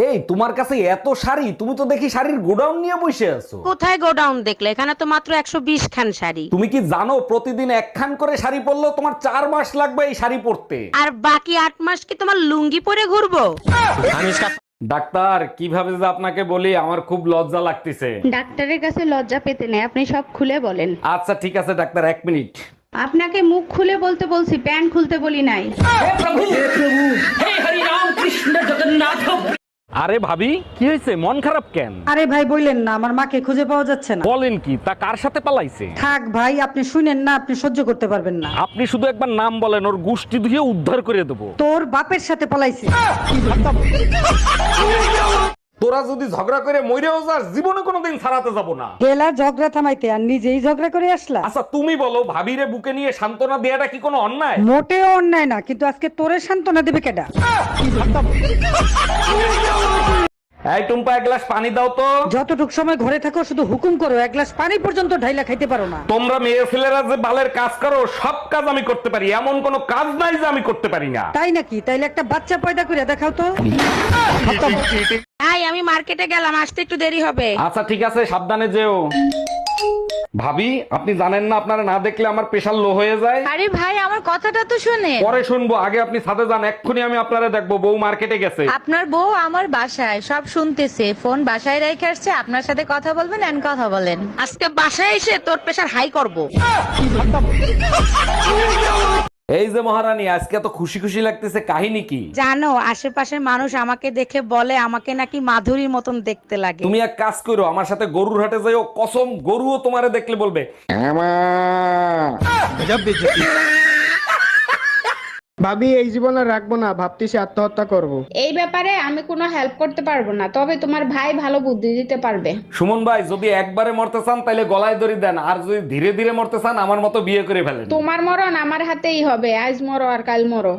এই তোমার কাছে এত শাড়ি, তুমি তো দেখি শাড়ির গোডাউন নিয়ে বসে আছো। কোথায় গোডাউন দেখলে? এখানে তো মাত্র 120 খান শাড়ি। তুমি কি জানো প্রতিদিন একখান করে শাড়ি পরলেও তোমার 4 মাস লাগবে এই শাড়ি পরতে। আর বাকি 8 মাস কি তোমার লুঙ্গি পরে ঘুরবো? ডাক্তার, কিভাবে যে আপনাকে বলি, আমার খুব লজ্জা লাগতেছে। ডাক্তারের কাছে লজ্জা পেতে নেই, আপনি সব খুলে বলেন। আচ্ছা ঠিক আছে ডাক্তার, 1 মিনিট। আপনাকে মুখ খুলে বলতে বলছি, প্যান্ট খুলতে বলি নাই। আরে ভাবি, কি হয়েছে? মন খারাপ কেন? আরে ভাই বললেন না, আমার মাকে খুঁজে পাওয়া যাচ্ছে না। বলেন কি? তা কার সাথে পালাইছে? থাক ভাই, আপনি শুনেন না, আপনি সহ্য করতে পারবেন না। আপনি শুধু একবার নাম বলেন, ওর গুষ্টি ধুয়ে উদ্ধার করে দেবো। তোর বাপের সাথে পালাইছে। তোরা যদি ঝগড়া করে মইরেও যাস, জীবনে কোনোদিন ছাড়াতে যাব না। গেলা ঝগড়া থামাইতে আর নিজেই ঝগড়া করে আসলা। আচ্ছা তুমি বলো, ভাবিরে বুকে নিয়ে সান্ত্বনা দেয়াটা কি কোনো অন্যায়? মোটেও অন্যায় না, কিন্তু আজকে তোরে সান্ত্বনা দেবে কেডা? এই টুম্পা, 1 গ্লাস পানি দাও তো। যতটুক সময় ঘরে থাকো শুধু হুকুম করো, 1 গ্লাস পানি পর্যন্ত ঢাইলা খাইতে পারো না। তোমরা মেয়ে ছেলেরা যে বালের কাজ করো, সব কাজ আমি করতে পারি, এমন কোনো কাজ নাই যে আমি করতে পারি না। তাই নাকি? তাইলে একটা বাচ্চা পয়দা করে দেখাও তো। তাই আমি মার্কেটে গেলাম, আসতে একটু দেরি হবে। আচ্ছা ঠিক আছে, সাবধানে যেও। ভাবি, আপনি জানেন না আপনারা না দেখলে আমার প্রেশার লো হয়ে যায়? আরে ভাই আমার কথাটা তো শুনে। পরে শুনবো, আগে আপনি ছাদে যান, এক্ষুনি আমি আপনারা দেখবো। বউ মার্কেটে গেছে। আপনার বউ আমার বাসায় সব শুনতেছে, ফোন বাসায় রেখে আসছে, আপনার সাথে কথা বলবেন এন্ড কথা বলেন। আজকে বাসায় এসে তোর প্রেসার হাই করব। এই যে মহারানী, আজকে তো খুশি খুশি লাগতেছে, কাহিনী কি? জানো, আশেপাশের মানুষ আমাকে দেখে বলে আমাকে নাকি মাধুরীর মতন দেখতে লাগে। তুমি এক কাজ করো, আমার সাথে গরুর হাটে যাইও, কসম গরুও তোমারে দেখলে বলবে ভাবি এই জীবন আর রাখবো না, ভাবতেছি আত্মহত্যা করব। এই ব্যাপারে আমি কোনো হেল্প করতে পারবো না, তবে তোমার ভাই ভালো বুদ্ধি দিতে পারবে। সুমন ভাই, যদি একবারে মরতে চান তাহলে গলায় দড়ি দেন, আর যদি ধীরে ধীরে মরতে চান আমার মতো বিয়ে করে ফেলেন। তোমার মরণ আমার হাতেই হবে, আজ মরো আর কাল মরো।